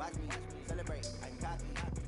watch me celebrate. I'm cocky.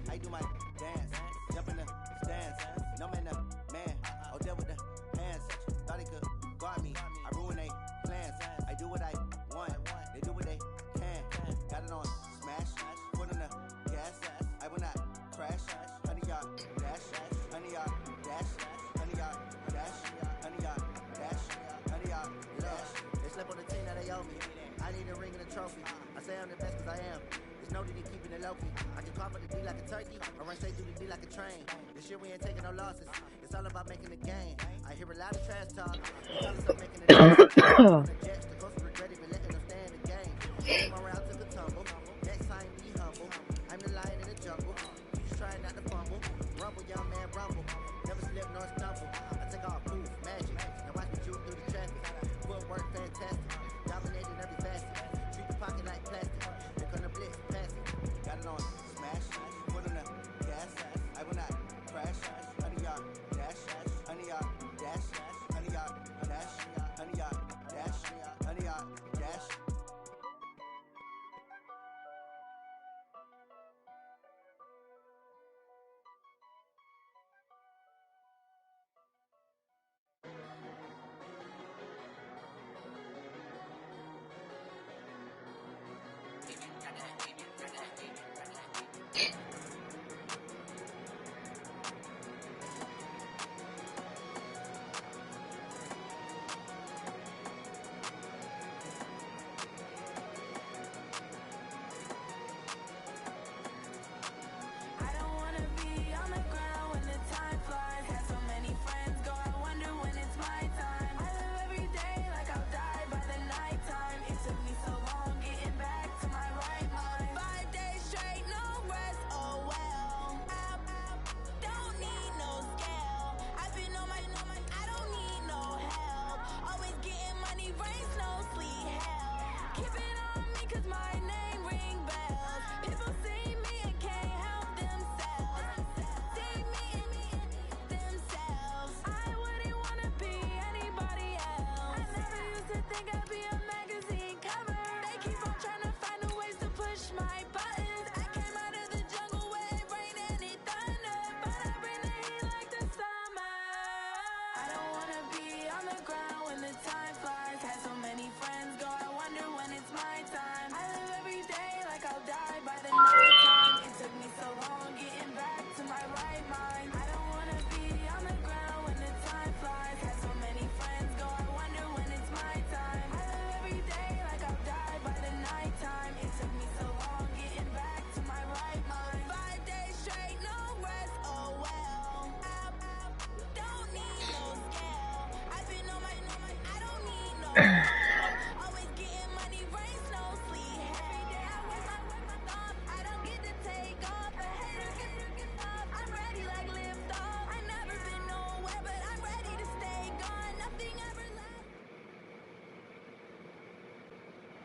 I do my dance. Jump in the stands. No man, the man. Oh, deal with the hands. Thought he could guard me. I ruin they plans. I do what I want. They do what they can. Got it on smash. Put on the gas. I will not crash. 100 yard dash. 100 yard dash. 100 yard dash. 100 yard dash. 100 yard dash. They slept on the team that they owe me. I need a ring and a trophy. I say I'm the best cause I am. There's no need in keeping it low-key. I can carve the D like a turkey, or run straight through the D like a train. This year we ain't taking no losses. It's all about making the game. I hear a lot of trash talk. We tell us I'm making the Jets, the coach regret even letting them stay in the game. Came around to the tumble. Next time be humble. I'm the lion in the jungle. You just trying not to fumble. Rumble, young man, rumble. Never slip nor stumble. I take all proof, magic. Now watch me shoot through the traffic. Footwork fantastic. Dominating every facet. Treat the pocket like plastic. Here come the blitz, pass it. Got it on smash. Put on the gas. I will not crash. 100 yard dash. 100 yard dash. 100 yard dash. 100 yard dash. 100 yard dash.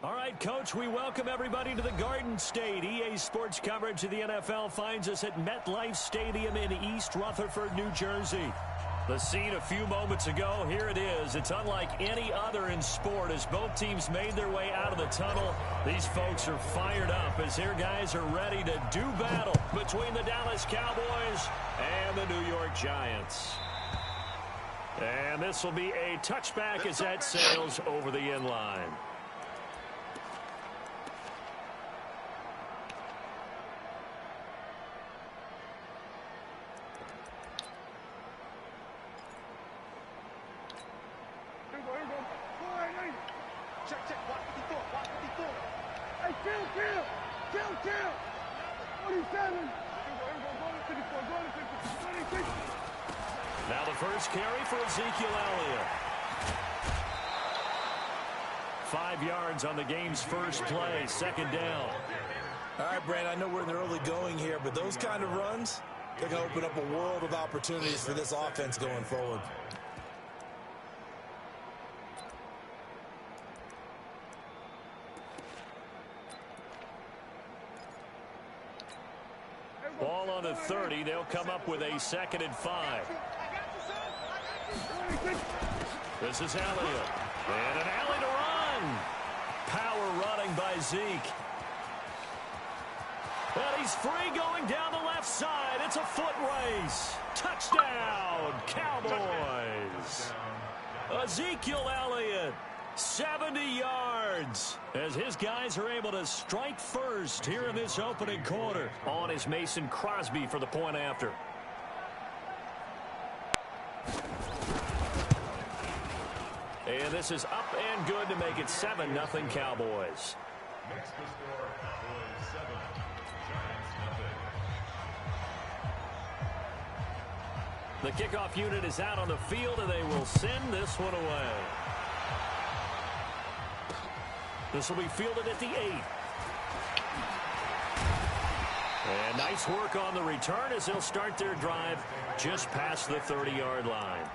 All right, Coach, we welcome everybody to the Garden State. EA Sports coverage of the NFL finds us at MetLife Stadium in East Rutherford, New Jersey. The scene a few moments ago, here it is. It's unlike any other in sport as both teams made their way out of the tunnel. These folks are fired up as their guys are ready to do battle between the Dallas Cowboys and the New York Giants. And this will be a touchback as that sails over the end line. Now the first carry for Ezekiel Elliott. 5 yards on the game's first play, second down. All right, Brand, I know we're in the early going here, but those kind of runs, they're going to open up a world of opportunities for this offense going forward. Ball on the 30. They'll come up with a 2nd and 5. This is Elliott. And an alley to run. Power running by Zeke. And he's free going down the left side. It's a foot race. Touchdown, Cowboys. Ezekiel Elliott, 70 yards. As his guys are able to strike first here in this opening quarter. On is Mason Crosby for the point after. And this is up and good to make it 7-0 Cowboys. Makes the score Cowboys 7, Giants nothing. The kickoff unit is out on the field, and they will send this one away. This will be fielded at the 8. And nice work on the return as they'll start their drive just past the 30-yard line.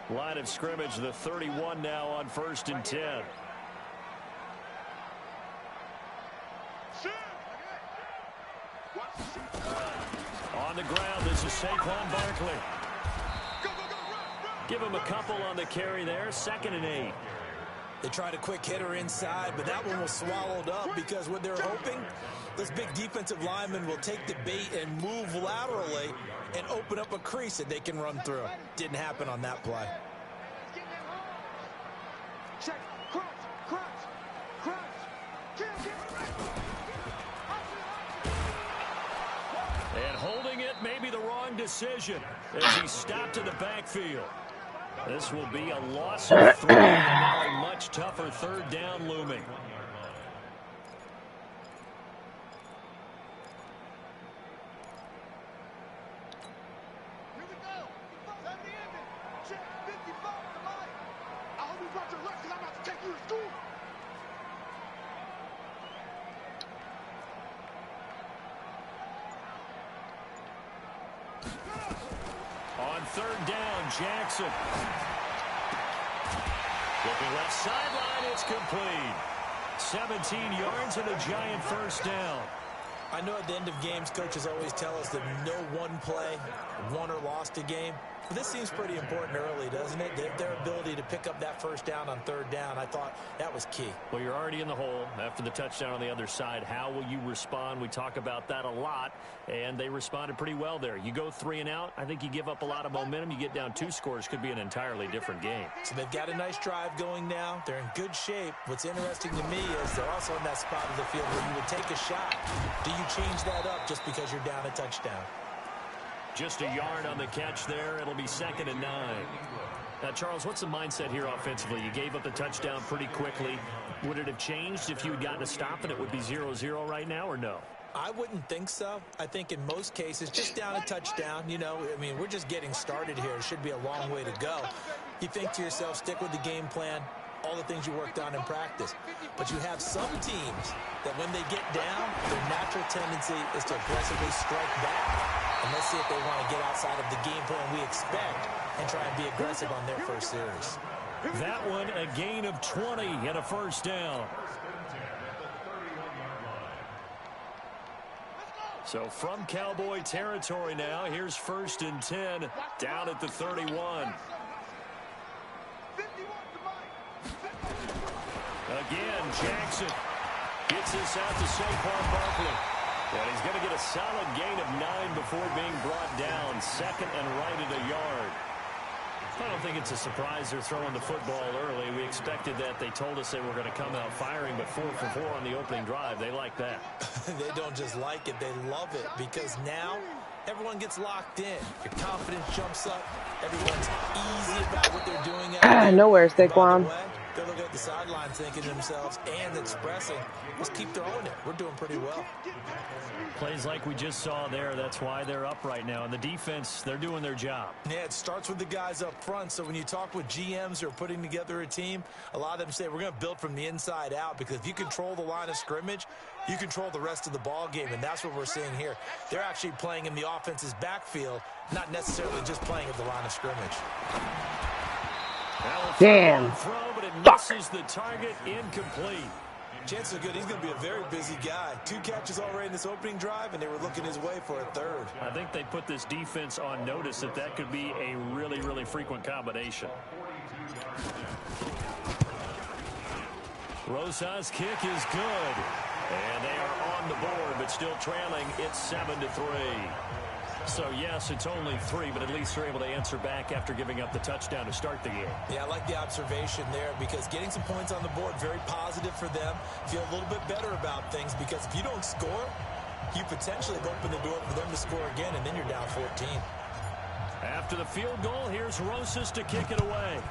Line of scrimmage, the 31 now on 1st and 10. On the ground, this is Saquon Barkley. Give him a couple on the carry there, 2nd and 8. They tried a quick hitter inside, but that one was swallowed up because what they're hoping, those big defensive linemen will take the bait and move laterally and open up a crease that they can run through. Didn't happen on that play. And holding it may be the wrong decision as he stopped in the backfield. This will be a loss of 3 and now a much tougher 3rd down looming. On 3rd down, Jackson. Looking left sideline, it's complete. 17 yards and a giant 1st down. I know at the end of games, coaches always tell us that no one play won or lost a game. But this seems pretty important early, doesn't it? Their ability to pick up that 1st down on 3rd down, I thought that was key. Well, you're already in the hole after the touchdown on the other side. How will you respond? We talk about that a lot, and they responded pretty well there. You go 3 and out, I think you give up a lot of momentum. You get down 2 scores, could be an entirely different game. So they've got a nice drive going now. They're in good shape. What's interesting to me is they're also in that spot of the field where you would take a shot. Do you change that up just because you're down a touchdown? Just a yard on the catch there. It'll be 2nd and 9. Now, Charles, what's the mindset here offensively? You gave up the touchdown pretty quickly. Would it have changed if you had gotten a stop and it would be 0-0 right now, or no? I wouldn't think so. I think in most cases, just down a touchdown, you know, I mean, we're just getting started here. It should be a long way to go. You think to yourself, stick with the game plan, all the things you worked on in practice. But you have some teams that when they get down, their natural tendency is to aggressively strike back. And let's see if they want to get outside of the game plan we expect and try and be aggressive on their first series. That one, a gain of 20 and a 1st down. So from Cowboy territory now, here's 1st and 10 down at the 31. Again, Jackson gets this out to Saquon Barkley. And he's going to get a solid gain of 9 before being brought down. 2nd and right at a yard. I don't think it's a surprise they're throwing the football early. We expected that. They told us they were going to come out firing, but 4 for 4 on the opening drive. They like that. They don't just like it. They love it because now everyone gets locked in. Your confidence jumps up. Everyone's easy about what they're doing. Nowhere, Saquon. They're looking at the sidelines thinking to themselves and expressing, let's keep throwing it. We're doing pretty well. Plays like we just saw there. That's why they're up right now. And the defense, they're doing their job. Yeah, it starts with the guys up front. So when you talk with GMs who are putting together a team, a lot of them say we're going to build from the inside out because if you control the line of scrimmage, you control the rest of the ball game. And that's what we're seeing here. They're actually playing in the offense's backfield, not necessarily just playing at the line of scrimmage. Damn. Throw, but it misses the target, incomplete. Chances are good he's going to be a very busy guy. 2 catches already in this opening drive, and they were looking his way for a third. I think they put this defense on notice that that could be a really, really frequent combination. Rosa's kick is good. And they are on the board, but still trailing. It's 7-3. So, yes, it's only 3, but at least they're able to answer back after giving up the touchdown to start the game. Yeah, I like the observation there because getting some points on the board, very positive for them. Feel a little bit better about things because if you don't score, you potentially have opened the door for them to score again, and then you're down 14. After the field goal, here's Rosas to kick it away.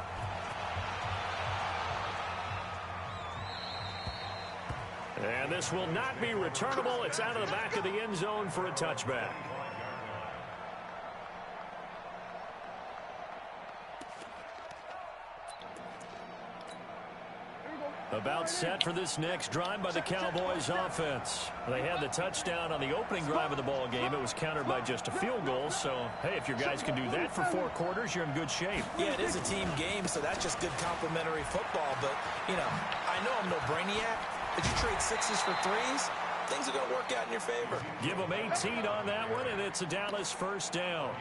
And this will not be returnable. It's out of the back of the end zone for a touchback. About set for this next drive by the Cowboys offense. They had the touchdown on the opening drive of the ball game. It was countered by just a field goal. So, hey, if your guys can do that for 4 quarters, you're in good shape. Yeah, it is a team game, so that's just good complimentary football. But, you know, I know I'm no brainiac. But you trade 6s for 3s, things are going to work out in your favor. Give them 18 on that one, and it's a Dallas first down.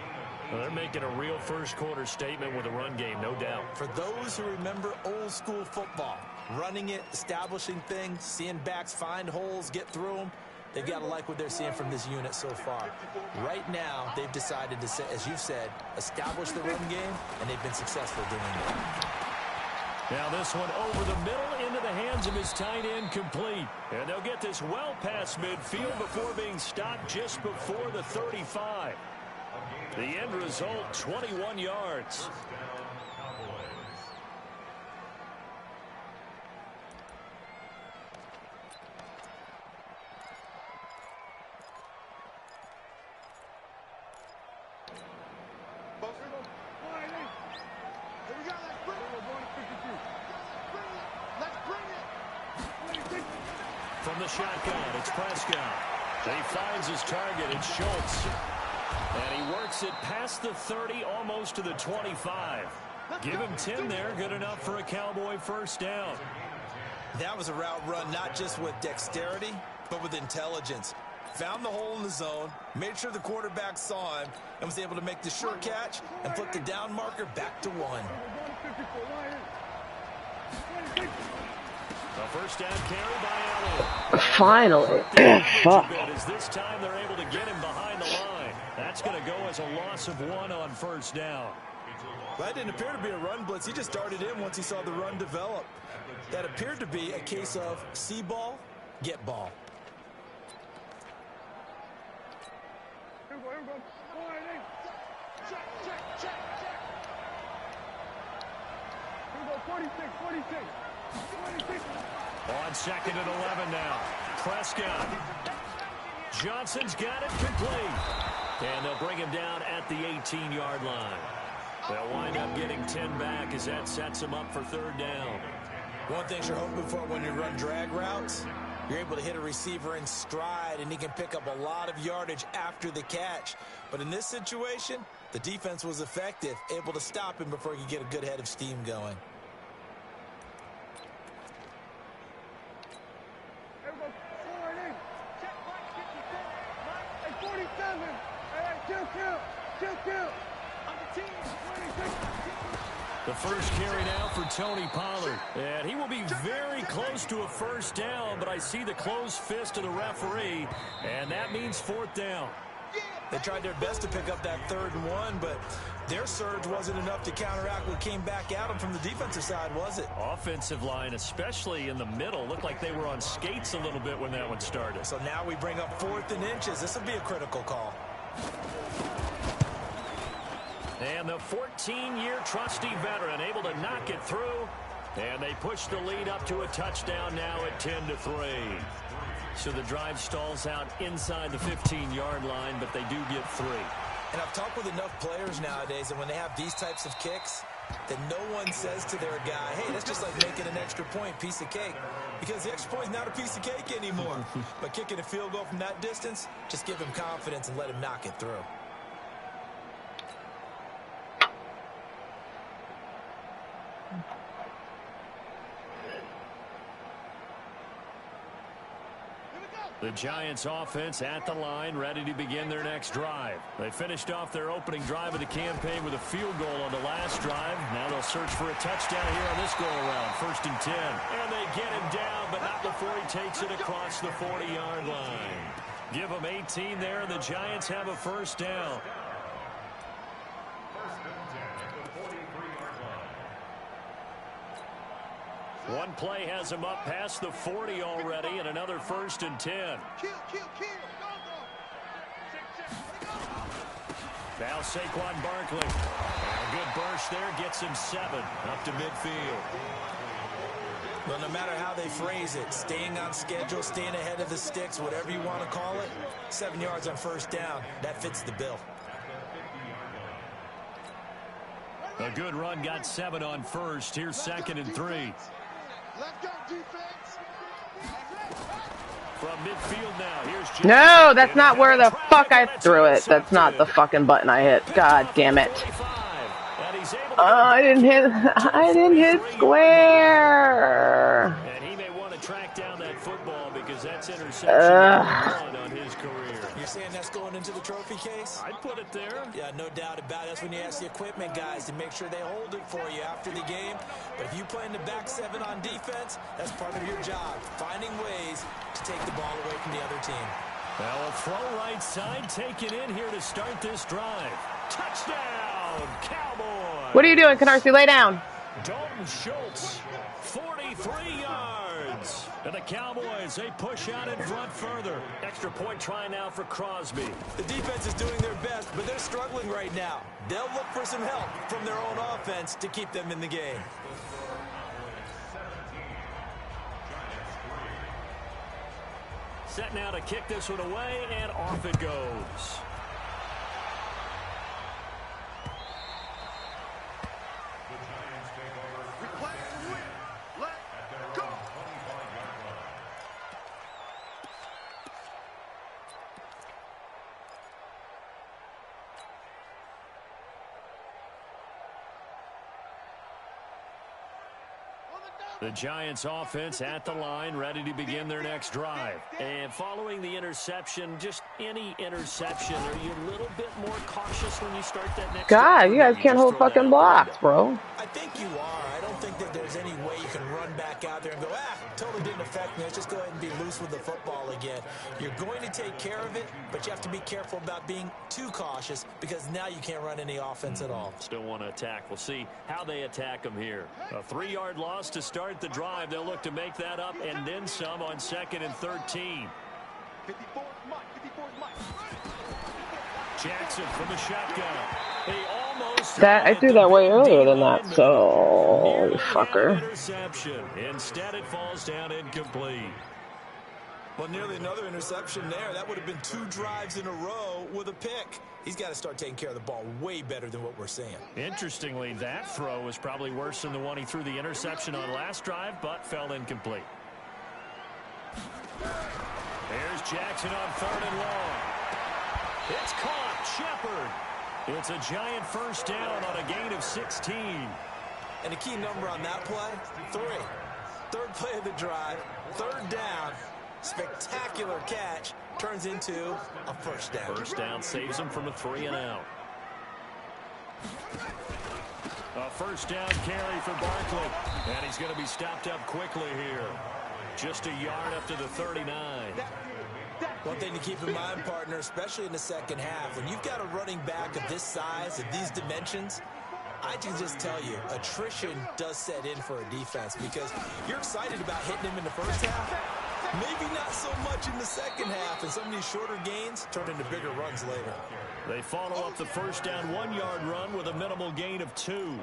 Well, they're making a real first-quarter statement with a run game, no doubt. For those who remember old-school football, running it, establishing things, seeing backs find holes, get through them, they've got to like what they're seeing from this unit so far. Right now, they've decided to, as you've said, establish the run game, and they've been successful doing it. Now this one over the middle into the hands of his tight end complete. And they'll get this well past midfield before being stopped just before the 35. The end result, 21 yards. From the shotgun, it's Prescott. He finds his target, it's Schultz. And he works it past the 30, almost to the 25. Give him 10 there, good enough for a Cowboy first down. That was a route run, not just with dexterity, but with intelligence. Found the hole in the zone, made sure the quarterback saw him, and was able to make the sure catch and flip the down marker back to 1. A first down carry by Allen. Finally. Fuck. This time they're able to get him behind the line. That's going to go as a loss of 1 on first down. Well, that didn't appear to be a run blitz. He just darted in once he saw the run develop. That appeared to be a case of see ball, get ball. Here we go. Check. Here we go, 46. On 2nd and 11 now. Prescott. Johnson's got it complete. And they'll bring him down at the 18-yard line. They'll wind up getting 10 back as that sets them up for 3rd down. One thing you're hoping for when you run drag routes, you're able to hit a receiver in stride, and he can pick up a lot of yardage after the catch. But in this situation, the defense was effective, able to stop him before he could get a good head of steam going. The first carry now for Tony Pollard. And he will be very close to a first down, but I see the closed fist of the referee, and that means 4th down. They tried their best to pick up that 3rd and 1, but their surge wasn't enough to counteract what came back at them from the defensive side, was it? Offensive line, especially in the middle, looked like they were on skates a little bit when that one started. So now we bring up 4th and inches. This will be a critical call. And the 14-year trusty veteran able to knock it through. And they push the lead up to a touchdown now at 10-3. So the drive stalls out inside the 15-yard line, but they do get 3. And I've talked with enough players nowadays, and when they have these types of kicks, that no one says to their guy, hey, that's just like making an extra point, piece of cake. Because the extra point is not a piece of cake anymore. But kicking a field goal from that distance, just give him confidence and let him knock it through. The Giants offense at the line, ready to begin their next drive. They finished off their opening drive of the campaign with a field goal on the last drive. Now they'll search for a touchdown here on this go-around, 1st and 10. And they get him down, but not before he takes it across the 40-yard line. Give them 18 there, and the Giants have a first down. One play has him up past the 40 already, and another 1st and 10. Now Saquon Barkley. A good burst there, gets him 7 up to midfield. Well, no matter how they phrase it, staying on schedule, staying ahead of the sticks, whatever you want to call it, 7 yards on first down, that fits the bill. A good run, got 7 on first. Here's 2nd and 3. Let's go, defense. From midfield now, here's Jackson. No, that's not where the fuck I threw it. That's not the fucking button I hit. God damn it. I didn't hit square. And he may want to track down that football because that's interception on his career. You're saying that's going into the trophy case? I'd put it there. Yeah, no doubt about it. That's when you ask the equipment guys to make sure they hold it for you after the game. But if you play in the back 7 on defense, that's part of your job, finding ways to take the ball away from the other team. Well, a throw right side taken in here to start this drive. Touchdown, Cowboys. What are you doing, Canarsie? Lay down. Dalton Schultz, 43 yards. And the Cowboys, they push out in front further. Extra point try now for Crosby. The defense is doing their best, but they're struggling right now. They'll look for some help from their own offense to keep them in the game. Set now to kick this one away, and off it goes. The Giants offense at the line, ready to begin their next drive. And following the interception, just any interception, are you a little bit more cautious when you start that next God, you guys can't hold fucking blocks, bro. I think you are. I don't think that there's any way you can run back out there and go, totally didn't affect me. Let's just go ahead and be loose with the football again. You're going to take care of it, but you have to be careful about being too cautious because now you can't run any offense at all. Still want to attack. We'll see how they attack them here. A 3-yard loss to start the drive. They'll look to make that up and then some on 2nd and 13. Jackson from the shotgun. I threw that way earlier than that, so fucker. Interception. Instead, it falls down incomplete. Well, nearly another interception there. That would have been 2 drives in a row with a pick. He's got to start taking care of the ball way better than what we're seeing. Interestingly, that throw was probably worse than the one he threw the interception on last drive, but fell incomplete. There's Jackson on 3rd and long. It's caught. Shepard. It's a giant first down on a gain of 16. And a key number on that play, 3. 3rd play of the drive, 3rd down. Spectacular catch turns into a first down. First down saves him from a 3 and out. A first down carry for Barkley. And he's going to be stopped up quickly here. Just a yard up to the 39. One thing to keep in mind, partner, especially in the second half, when you've got a running back of this size, of these dimensions, I can just tell you, attrition does set in for a defense because you're excited about hitting him in the first half. Maybe not so much in the second half, and some of these shorter gains turn into bigger runs later. They follow up the first down 1-yard run with a minimal gain of 2.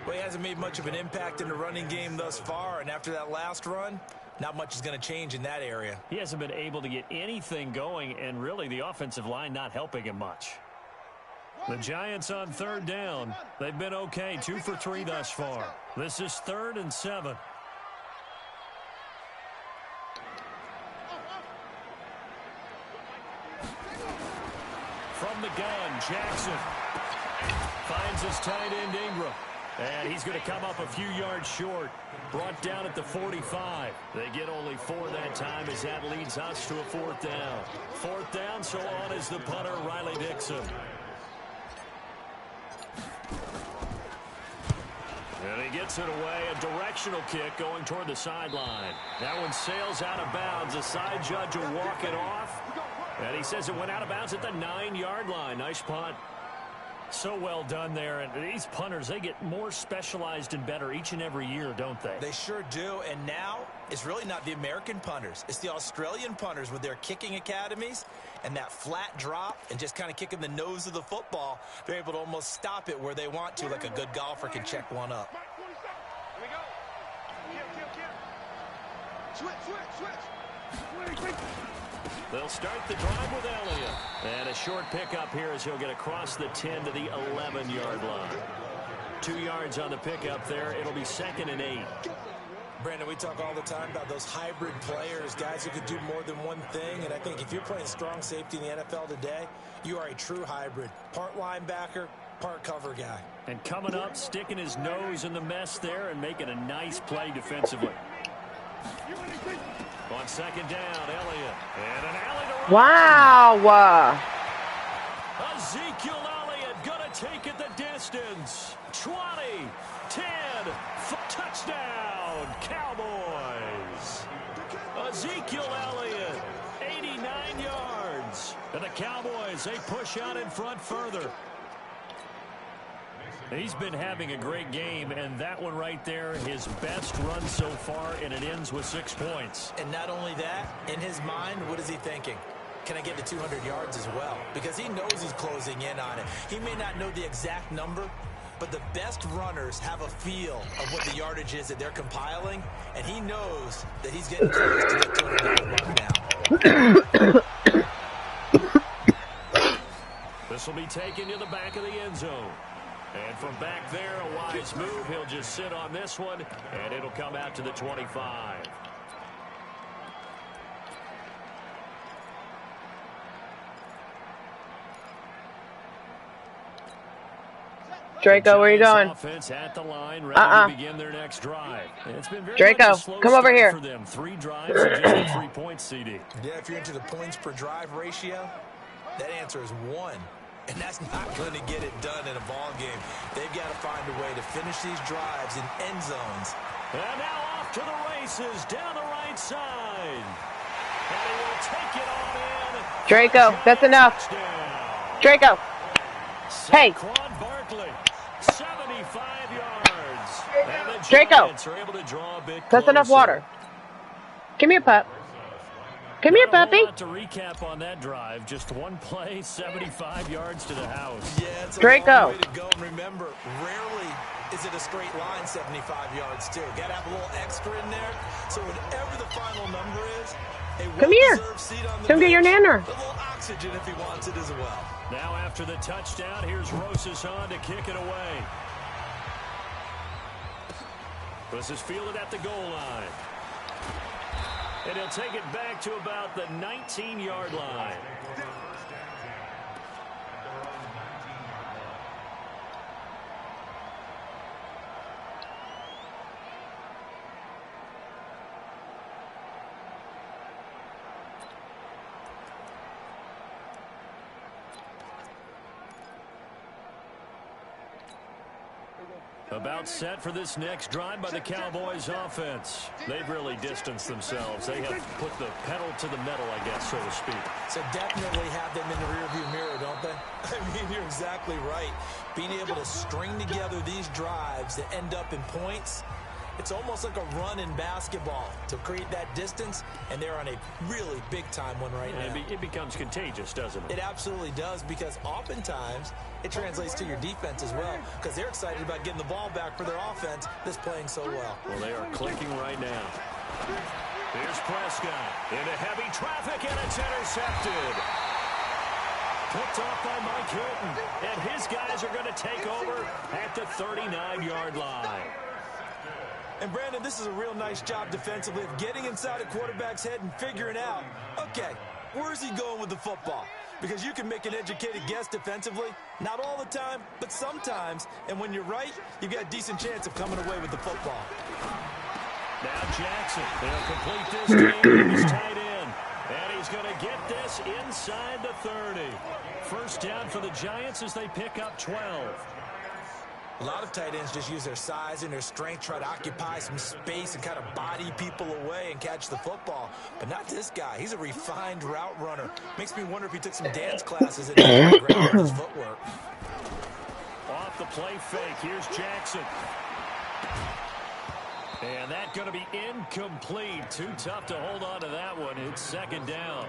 Well, he hasn't made much of an impact in the running game thus far, and after that last run, not much is going to change in that area. He hasn't been able to get anything going, and really the offensive line not helping him much. The Giants on 3rd down. They've been okay, 2 for 3 thus far. This is 3rd and 7. From the gun, Jackson finds his tight end Ingram. And he's going to come up a few yards short. Brought down at the 45. They get only 4 that time as that leads us to a 4th down. 4th down, so on is the punter, Riley Dixon. And he gets it away, a directional kick going toward the sideline. That one sails out of bounds. The side judge will walk it off. And he says it went out of bounds at the 9-yard line. Nice punt. So well done there. And these punters, they get more specialized and better each and every year, don't they? They sure do. And now it's really not the American punters. It's the Australian punters with their kicking academies and that flat drop and just kind of kicking the nose of the football. They're able to almost stop it where they want to, like a good golfer can check one up. Here we go. Switch. They'll start the drive with Elliott. And a short pickup here as he'll get across the 10 to the 11-yard line. 2 yards on the pickup there. It'll be 2nd and 8. Brandon, we talk all the time about those hybrid players, guys who could do more than one thing. And I think if you're playing strong safety in the NFL today, you are a true hybrid. Part linebacker, part cover guy. And coming up, sticking his nose in the mess there and making a nice play defensively. On 2nd down, Elliott. And an alley to Wow. Ezekiel Elliott going to take it the distance. 20, 10, touchdown, Cowboys. Ezekiel Elliott, 89 yards. And the Cowboys, they push out in front further. He's been having a great game, and that one right there, his best run so far, and it ends with 6 points. And not only that, in his mind, what is he thinking? Can I get to 200 yards as well? Because he knows he's closing in on it. He may not know the exact number, but the best runners have a feel of what the yardage is that they're compiling, and he knows that he's getting close to the 200-yard mark now. This will be taken to the back of the end zone. And from back there, a wise move. He'll just sit on this one, and it'll come out to the 25. Draco, where are you going? Offense at the line, ready to begin their next drive. It's been very Draco, come over here. For them. 3 drives and just 3 points, CD. Yeah, if you're into the points per drive ratio, that answer is 1. And that's not going to get it done in a ball game. They've got to find a way to finish these drives in end zones. And now off to the races down the right side. And he will take it on in. Draco, that's enough. Draco. Hey. Saquon Barkley, 75 yards. And the Draco. Giants are able to draw a bit That's enough water. Give me a pup. Come here, puppy. To recap on that drive, just one play, 75 yards to the house. Yeah, it's a Draco. long way to go. And remember, rarely is it a straight line 75 yards, too. Got to have a little extra in there. So whatever the final number is, a come here. seat on the Come get your nanner. A little oxygen if he wants it as well. Now after the touchdown, here's Rosas on to kick it away. This is fielded at the goal line. And he'll take it back to about the 19-yard line. About set for this next drive by the Cowboys offense. They've really distanced themselves. They have put the pedal to the metal, I guess, so to speak. So definitely have them in the rearview mirror, don't they? I mean, you're exactly right. Being able to string together these drives that end up in points, it's almost like a run in basketball to create that distance, and they're on a really big-time one right now. It becomes contagious, doesn't it? It absolutely does, because oftentimes it translates to your defense as well, because they're excited about getting the ball back for their offense that's playing so well. Well, they are clicking right now. Here's Prescott into heavy traffic, and it's intercepted. Picked off by Mike Hilton, and his guys are going to take over at the 39-yard line. And, Brandon, this is a real nice job defensively of getting inside a quarterback's head and figuring out, okay, where's he going with the football? Because you can make an educated guess defensively, not all the time, but sometimes. And when you're right, you've got a decent chance of coming away with the football. Now Jackson, they'll complete this game with his tight end. And he's going to get this inside the 30. First down for the Giants as they pick up 12. A lot of tight ends just use their size and their strength, try to occupy some space and kind of body people away and catch the football. But not this guy. He's a refined route runner. Makes me wonder if he took some dance classes and his footwork. Off the play fake. Here's Jackson. And that's going to be incomplete. Too tough to hold on to that one. It's second down.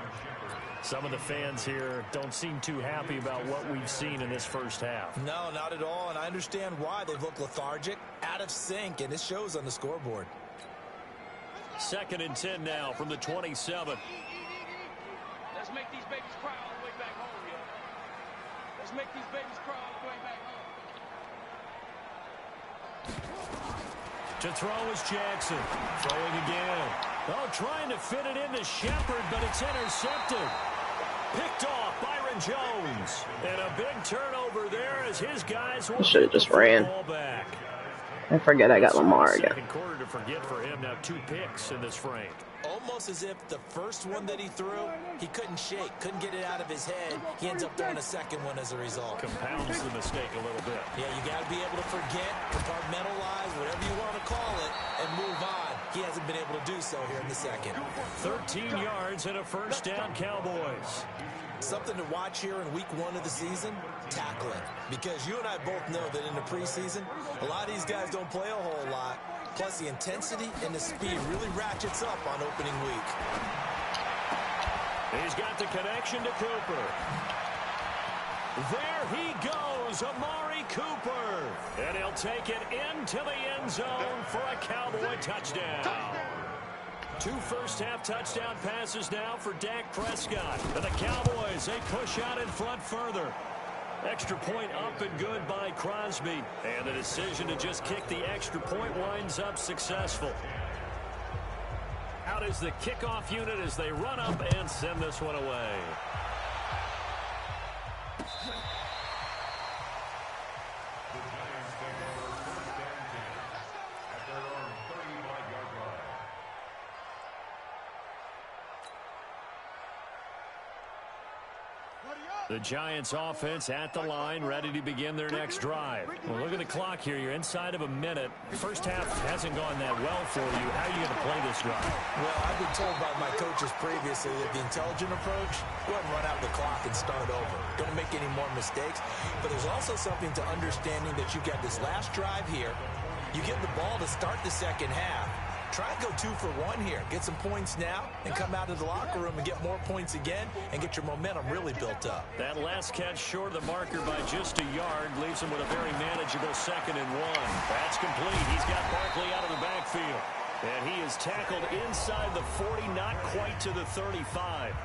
Some of the fans here don't seem too happy about what we've seen in this first half. No, not at all, and I understand why. They've looked lethargic, out of sync, and it shows on the scoreboard. Second and 10 now from the 27. Let's make these babies cry all the way back home, yo. Let's make these babies cry all the way back home. To throw is Jackson. Throwing again. Oh, trying to fit it into Shepard, but it's intercepted. Picked off Byron Jones. And a big turnover there as his guys will should have just ran. Ball back. I forget I got Lamar again. Second quarter to forget for him. Now 2 picks in this frame. Almost as if the first one that he threw, he couldn't shake, couldn't get it out of his head. He ends up throwing a second one as a result. Compounds the mistake a little bit. Yeah, you got to be able to forget, compartmentalize, whatever you want to call it, and move on. He hasn't been able to do so here in the second. 13 yards and a first down, Cowboys. Something to watch here in week 1 of the season, tackling. Because you and I both know that in the preseason, a lot of these guys don't play a whole lot. Plus, the intensity and the speed really ratchets up on opening week. He's got the connection to Cooper. There he goes, Amari Cooper. And he'll take it into the end zone for a Cowboy touchdown. 2 first-half touchdown passes now for Dak Prescott. And the Cowboys, they push out in front further. Extra point up and good by Crosby. And the decision to just kick the extra point winds up successful. Out is the kickoff unit as they run up and send this one away. The Giants offense at the line, ready to begin their next drive. Well, look at the clock here. You're inside of a minute. First half hasn't gone that well for you. How are you going to play this drive? Well, I've been told by my coaches previously that the intelligent approach, go ahead and run out the clock and start over. Don't make any more mistakes. But there's also something to understanding that you got this last drive here. You get the ball to start the second half. Try and go 2 for 1 here. Get some points now and come out of the locker room and get more points again and get your momentum really built up. That last catch short of the marker by just a yard leaves him with a very manageable 2nd and 1. That's complete. He's got Barkley out of the backfield. And he is tackled inside the 40, not quite to the 35.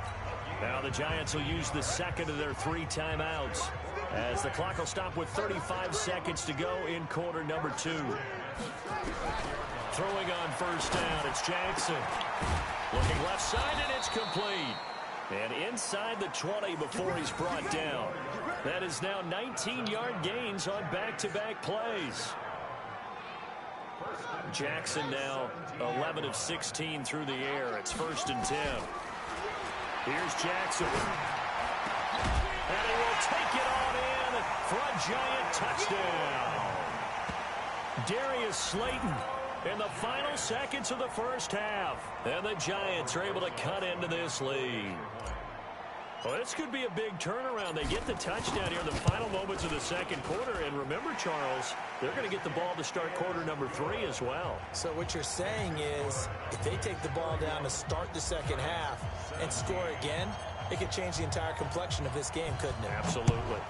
Now the Giants will use the second of their 3 timeouts as the clock will stop with 35 seconds to go in quarter number 2. Throwing on first down, it's Jackson. Looking left side, and it's complete. And inside the 20 before he's brought down. That is now 19-yard gains on back-to-back plays. Jackson now 11 of 16 through the air. It's 1st and 10. Here's Jackson. And he will take it on in for a Giant touchdown. Darius Slayton in the final seconds of the first half. And the Giants are able to cut into this lead. Well, this could be a big turnaround. They get the touchdown here in the final moments of the second quarter. And remember, Charles, they're going to get the ball to start quarter number 3 as well. So what you're saying is if they take the ball down to start the second half and score again, it could change the entire complexion of this game, couldn't it? Absolutely.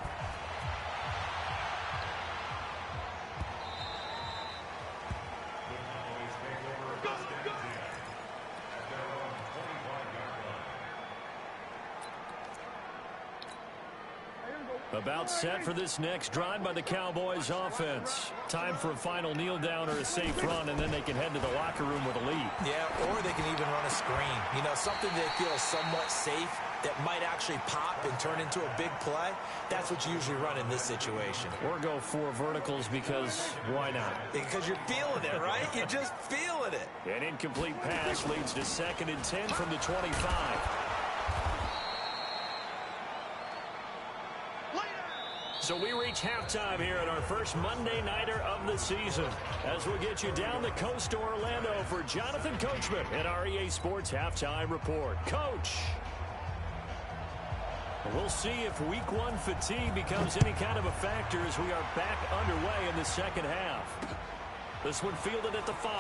About set for this next drive by the Cowboys offense. Time for a final kneel down or a safe run, and then they can head to the locker room with a lead. Yeah, or they can even run a screen. You know, something they feel is somewhat safe that might actually pop and turn into a big play. That's what you usually run in this situation. Or go 4 verticals because why not? Because you're feeling it, right? You're just feeling it. An incomplete pass leads to 2nd and 10 from the 25. So we reach halftime here at our first Monday Nighter of the season, as we'll get you down the coast to Orlando for Jonathan Coachman and our EA Sports Halftime Report. Coach! We'll see if Week 1 fatigue becomes any kind of a factor as we are back underway in the second half. This one fielded at the 5.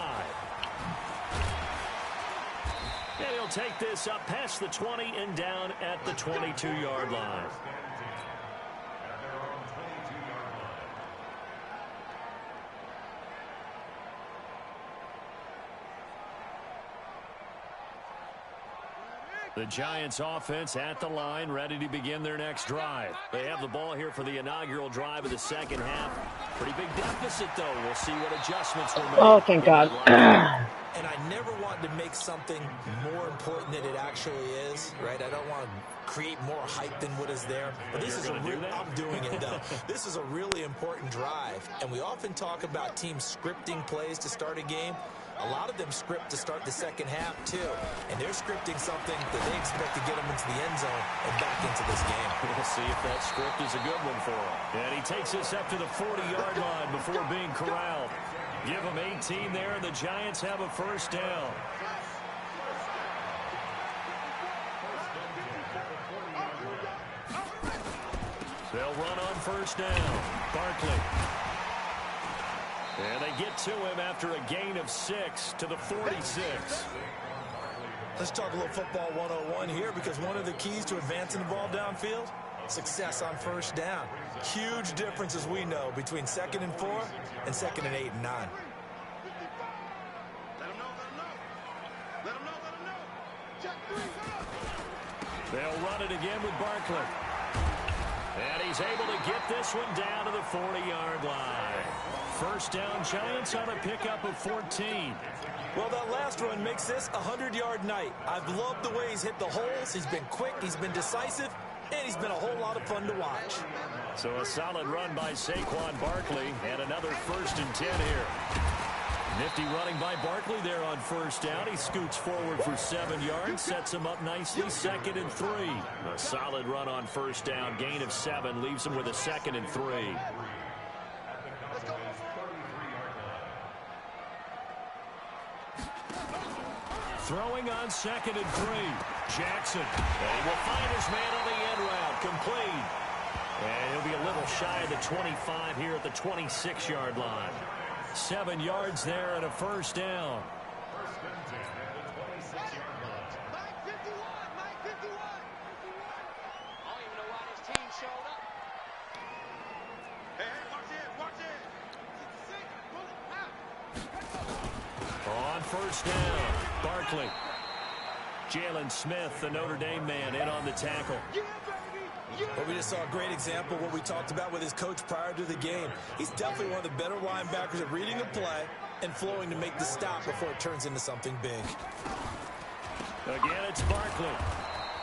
And he'll take this up past the 20 and down at the 22-yard line. The Giants offense at the line, ready to begin their next drive. They have the ball here for the inaugural drive of the second half. Pretty big deficit, though. We'll see what adjustments were made. Oh, thank God. And I never want to make something more important than it actually is, right? I don't want to create more hype than what is there. But this is I'm doing it, though. This is a really important drive. And we often talk about teams scripting plays to start a game. A lot of them script to start the second half, too. And they're scripting something that they expect to get them into the end zone and back into this game. We'll see if that script is a good one for him. And he takes us up to the 40-yard line before being corralled. Give them 18 there, and the Giants have a first down. They'll run on first down. Barkley. And they get to him after a gain of 6 to the 46. Let's talk a little football 101 here, because one of the keys to advancing the ball downfield, success on first down. Huge difference, as we know, between 2nd and 4 and 2nd and 8 and 9. They'll run it again with Barkley. And he's able to get this one down to the 40-yard line. First down, Giants on a pickup of 14. Well, that last run makes this a 100-yard night. I've loved the way he's hit the holes. He's been quick, he's been decisive, and he's been a whole lot of fun to watch. So a solid run by Saquon Barkley, and another 1st and 10 here. Nifty running by Barkley there on first down. He scoots forward for 7 yards, sets him up nicely, 2nd and 3. A solid run on first down, gain of 7, leaves him with a 2nd and 3. Throwing on 2nd and 3. Jackson. And he will find his man on the end route. Complete. And he'll be a little shy of the 25 here at the 26-yard line. 7 yards there and a first down. On first down, Barkley. Jalen Smith, the Notre Dame man, in on the tackle. Well, we just saw a great example of what we talked about with his coach prior to the game. He's definitely one of the better linebackers at reading a play and flowing to make the stop before it turns into something big. Again, it's Barkley.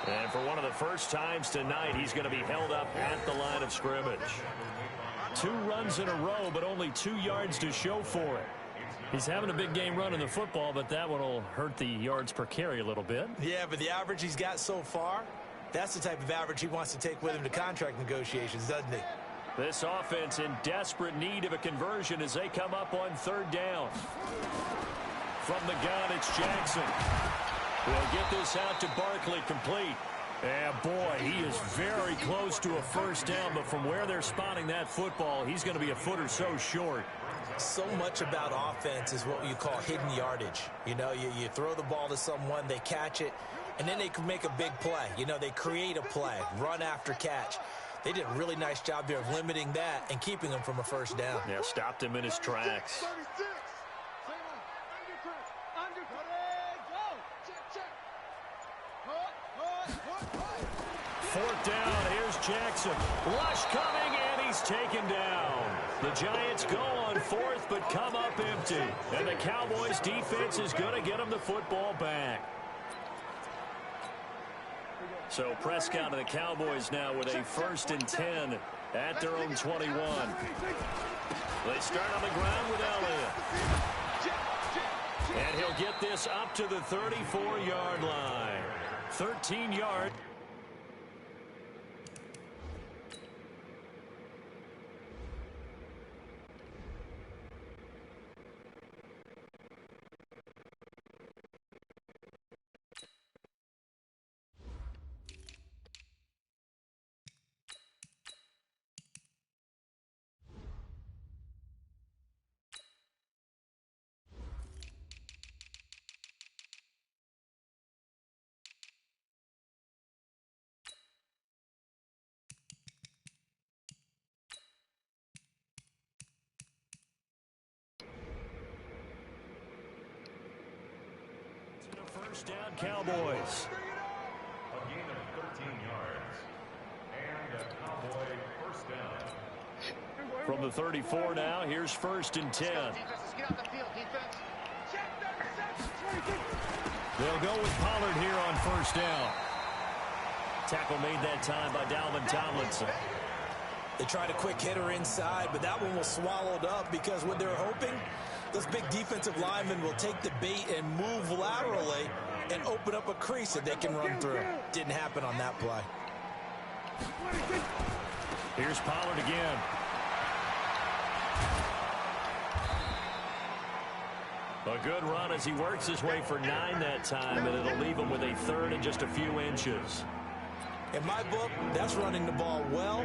And for one of the first times tonight, he's going to be held up at the line of scrimmage. 2 runs in a row, but only 2 yards to show for it. He's having a big game running the football, but that one will hurt the yards per carry a little bit. Yeah, but the average he's got so far, that's the type of average he wants to take with him to contract negotiations, doesn't he? This offense in desperate need of a conversion as they come up on 3rd down. From the gun, it's Jackson. We'll get this out to Barkley, complete. And boy, he is very close to a first down, but from where they're spotting that football, he's going to be a foot or so short. So much about offense is what you call hidden yardage. You know, you throw the ball to someone, they catch it, and then they can make a big play. You know, they create a play, run after catch. They did a really nice job there of limiting that and keeping him from a first down. Yeah, stopped him in his tracks. 4th down, here's Jackson. Rush coming, and he's taken down. The Giants go on 4th, but come up empty. And the Cowboys defense is going to get them the football back. So Prescott and the Cowboys now with a 1st and 10 at their own 21. They start on the ground with Elliott. And he'll get this up to the 34-yard line. 13 yards. First down, Cowboys. A gain of 13 yards. And a Cowboy first down. From the 34 now, here's 1st and 10. They'll go with Pollard here on 1st down. Tackle made that time by Dalvin Tomlinson. They tried a quick hitter inside, but that one was swallowed up because what they're hoping, those big defensive linemen will take the bait and move laterally and open up a crease that they can run through. Didn't happen on that play. Here's Pollard again. A good run as he works his way for 9 that time, and it'll leave him with a 3rd and just a few inches. In my book, that's running the ball well,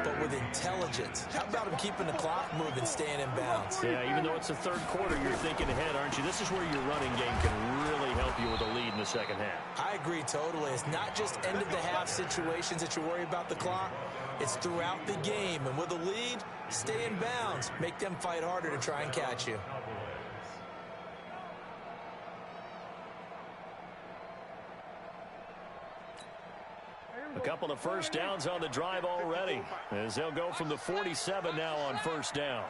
but with intelligence. How about him keeping the clock moving, staying in bounds? Yeah, even though it's the 3rd quarter, you're thinking ahead, aren't you? This is where your running game can really help you with a lead in the 2nd half. I agree totally. It's not just end-of-the-half situations that you worry about the clock. It's throughout the game. And with a lead, stay in bounds. Make them fight harder to try and catch you. A couple of first downs on the drive already, as they'll go from the 47 now on 1st down.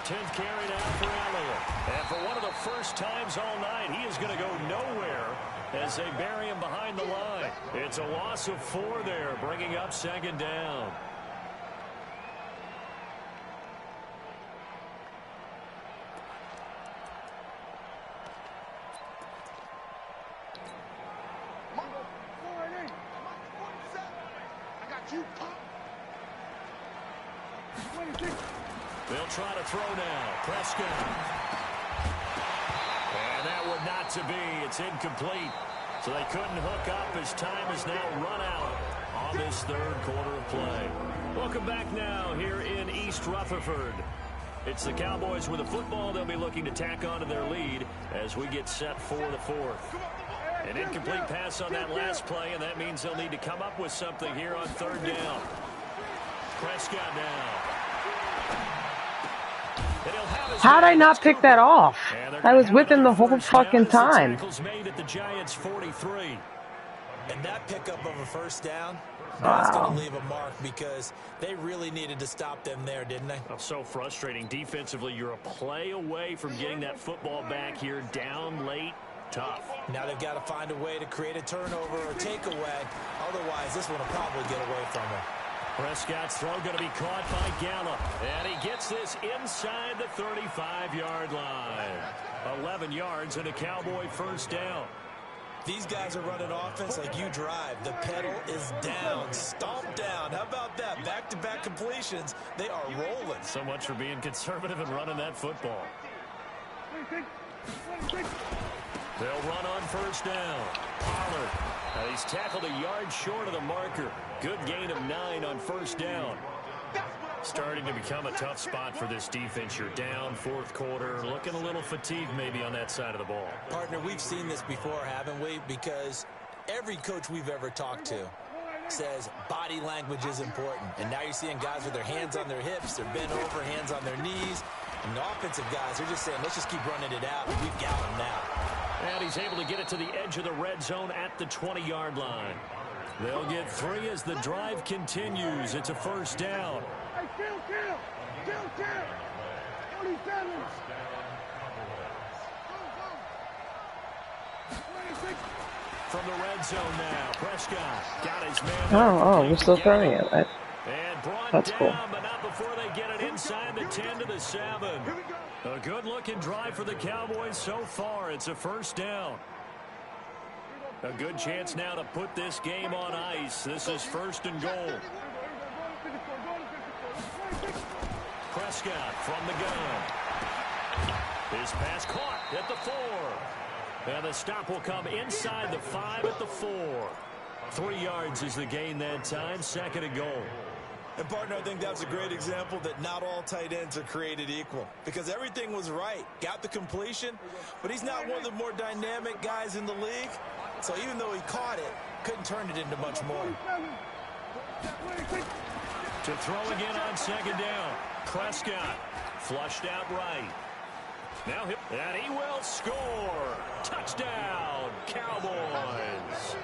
10th carry now for Elliott. And for one of the first times all night, he is going to go nowhere as they bury him behind the line. It's a loss of 4 there, bringing up 2nd down. They'll try to throw now. Prescott. And that would not to be. It's incomplete. So they couldn't hook up as time is now run out on this 3rd quarter of play. Welcome back now here in East Rutherford. It's the Cowboys with the football. They'll be looking to tack on to their lead as we get set for the 4th. An incomplete pass on that last play, and that means they'll need to come up with something here on 3rd down. Prescott now. How'd I not pick that off? I was with him the whole fucking time. Made at the Giants 43. And that pickup of a 1st down, that's going to leave a mark because they really needed to stop them there, didn't they? Oh, so frustrating. Defensively, you're a play away from getting that football back here down late. Tough. Now they've got to find a way to create a turnover or takeaway. Otherwise, this one will probably get away from them. Prescott's throw going to be caught by Gallup. And he gets this inside the 35-yard line. 11 yards and a Cowboy 1st down. These guys are running offense like you drive. The pedal is down, stomped down. How about that? Back-to-back completions. They are rolling. So much for being conservative and running that football. They'll run on 1st down. Pollard. He's tackled a yard short of the marker. Good gain of 9 on 1st down. Starting to become a tough spot for this defense. You're down 4th quarter. Looking a little fatigued maybe on that side of the ball. Partner, we've seen this before, haven't we? Because every coach we've ever talked to says body language is important. And now you're seeing guys with their hands on their hips. They're bent over, hands on their knees. And the offensive guys are just saying, let's just keep running it out. We've got them now. And he's able to get it to the edge of the red zone at the 20-yard line. They'll get 3 as the drive continues. It's a 1st down. Hey, kill. 47. from the red zone now. Prescott got his man. Oh, we're still throwing it. And brought That's down, cool. but not before they get it inside the 10 to the 7. A good-looking drive for the Cowboys so far. It's a first down. A good chance now to put this game on ice. This is first and goal. Prescott from the gun. His pass caught at the 4. And the stop will come inside the 5 at the 4. 3 yards is the gain that time. Second and goal. And, partner, I think that's a great example that not all tight ends are created equal, because everything was right. Got the completion, but he's not one of the more dynamic guys in the league. So even though he caught it, couldn't turn it into much more. To throw again on second down. Prescott flushed out right. Now and he will score. Touchdown, Cowboys.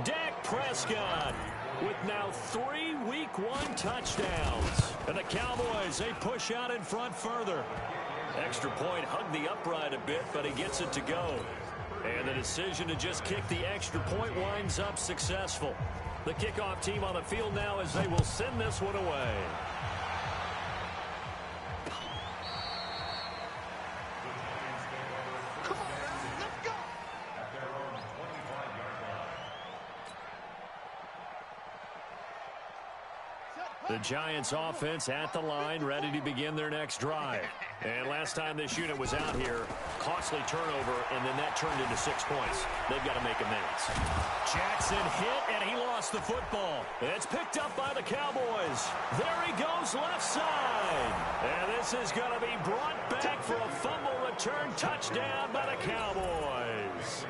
Dak Prescott with now 3 Week 1 touchdowns. And the Cowboys, they push out in front further. Extra point hugged the upright a bit, but he gets it to go. And the decision to just kick the extra point winds up successful. The kickoff team on the field now as they will send this one away. The Giants offense at the line, ready to begin their next drive. And last time this unit was out here, costly turnover, and then that turned into 6 points. They've got to make amends. Jackson hit, and he lost the football. It's picked up by the Cowboys. There he goes left side. And this is going to be brought back for a fumble return touchdown by the Cowboys.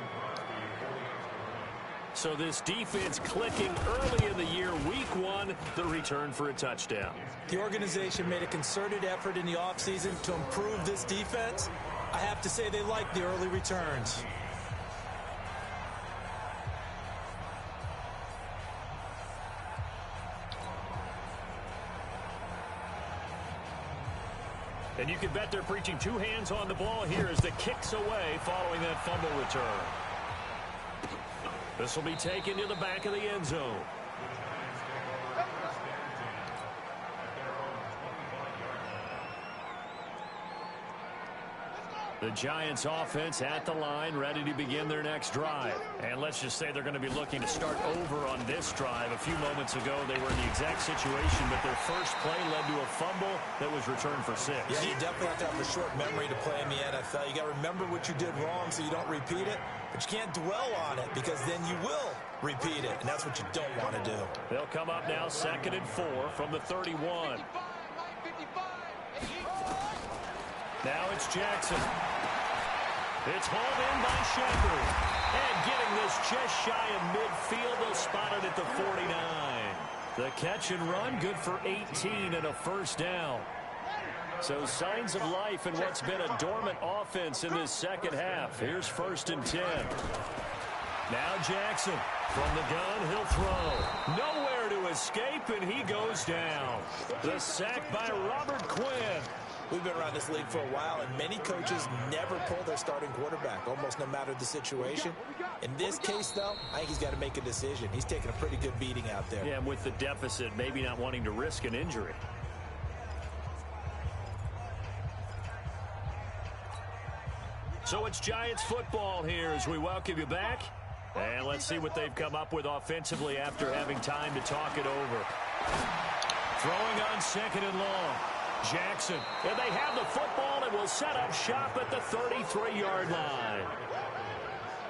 So this defense clicking early in the year, Week 1, the return for a touchdown. The organization made a concerted effort in the offseason to improve this defense. I have to say they like the early returns. And you can bet they're preaching 2 hands on the ball here as the kick's away following that fumble return. This will be taken to the back of the end zone. The Giants offense at the line, ready to begin their next drive. And let's just say they're going to be looking to start over on this drive. A few moments ago, they were in the exact situation, but their first play led to a fumble that was returned for 6. Yeah, you definitely have to have a short memory to play in the NFL. You got to remember what you did wrong so you don't repeat it, but you can't dwell on it because then you will repeat it, and that's what you don't want to do. They'll come up now 2nd and 4 from the 31. Now it's Jackson. It's hauled in by Shepard. And getting this just shy of midfield, they'll spot it at the 49. The catch and run, good for 18 and a first down. So signs of life in what's been a dormant offense in this second half. Here's 1st and 10. Now Jackson from the gun, he'll throw. Nowhere to escape, and he goes down. The sack by Robert Quinn. We've been around this league for a while, and many coaches never pull their starting quarterback, almost no matter the situation. In this case, though, I think he's got to make a decision. He's taking a pretty good beating out there. Yeah, and with the deficit, maybe not wanting to risk an injury. So it's Giants football here as we welcome you back. And let's see what they've come up with offensively after having time to talk it over. Throwing on 2nd and long. Jackson, and they have the football and will set up shop at the 33-yard line.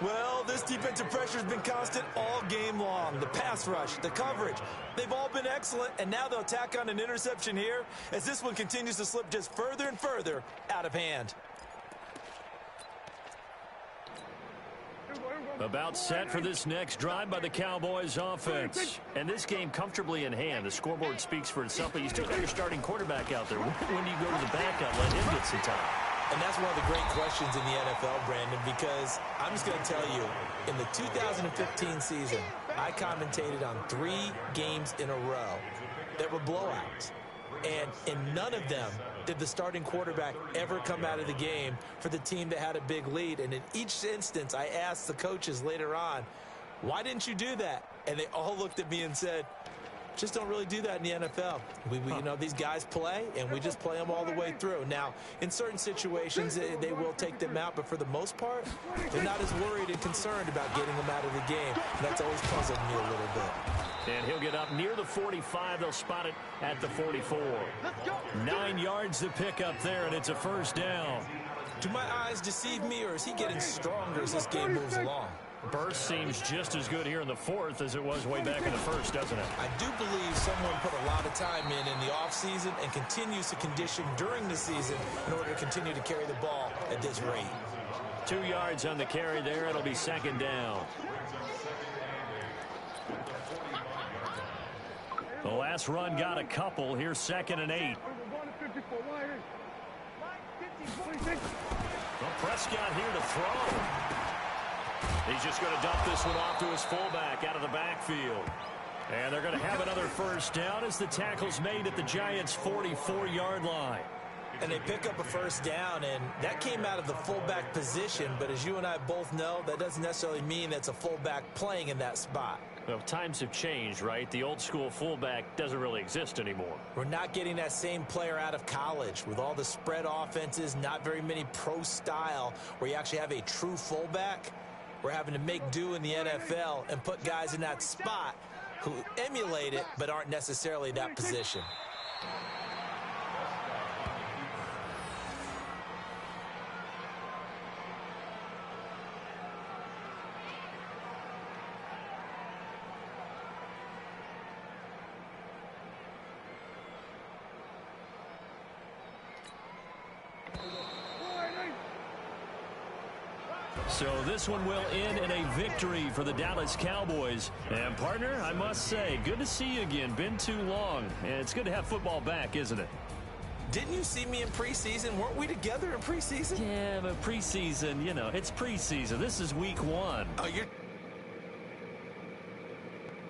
Well, this defensive pressure has been constant all game long. The pass rush, the coverage, they've all been excellent, and now they'll tack on an interception here as this one continues to slip just further and further out of hand. About set for this next drive by the Cowboys offense. And this game comfortably in hand. The scoreboard speaks for itself, but you still got your starting quarterback out there. When do you go to the backup, let him get some time? And that's one of the great questions in the NFL, Brandon, because I'm just going to tell you, in the 2015 season, I commentated on 3 games in a row that were blowouts. And in none of them did the starting quarterback ever come out of the game for the team that had a big lead. And in each instance, I asked the coaches later on, Why didn't you do that? And they all looked at me and said, just don't really do that in the NFL. You know, these guys play, and we just play them all the way through. Now, in certain situations, they will take them out, but for the most part, they're not as worried and concerned about getting them out of the game. And that's always puzzled me a little bit. And he'll get up near the 45. They'll spot it at the 44. 9 yards to pick up there, and it's a first down. Do my eyes deceive me, or is he getting stronger as this game moves along? Burst seems just as good here in the fourth as it was way back in the first, doesn't it? I do believe someone put a lot of time in the offseason and continues to condition during the season in order to continue to carry the ball at this rate. 2 yards on the carry there. It'll be second down. The last run got a couple. Here's 2nd and 8. Well, Prescott here to throw. He's just going to dump this one off to his fullback out of the backfield. And they're going to have another first down as the tackle's made at the Giants' 44-yard line. And they pick up a first down, and that came out of the fullback position. But as you and I both know, that doesn't necessarily mean that's a fullback playing in that spot. Well, times have changed, right? The old school fullback doesn't really exist anymore. We're not getting that same player out of college with all the spread offenses, not very many pro style where you actually have a true fullback. We're having to make do in the NFL and put guys in that spot who emulate it but aren't necessarily that position. So this one will end in a victory for the Dallas Cowboys. And, partner, I must say, good to see you again. Been too long. And it's good to have football back, isn't it? Didn't you see me in preseason? Weren't we together in preseason? Yeah, but preseason, you know, it's preseason. This is week 1. Oh, you're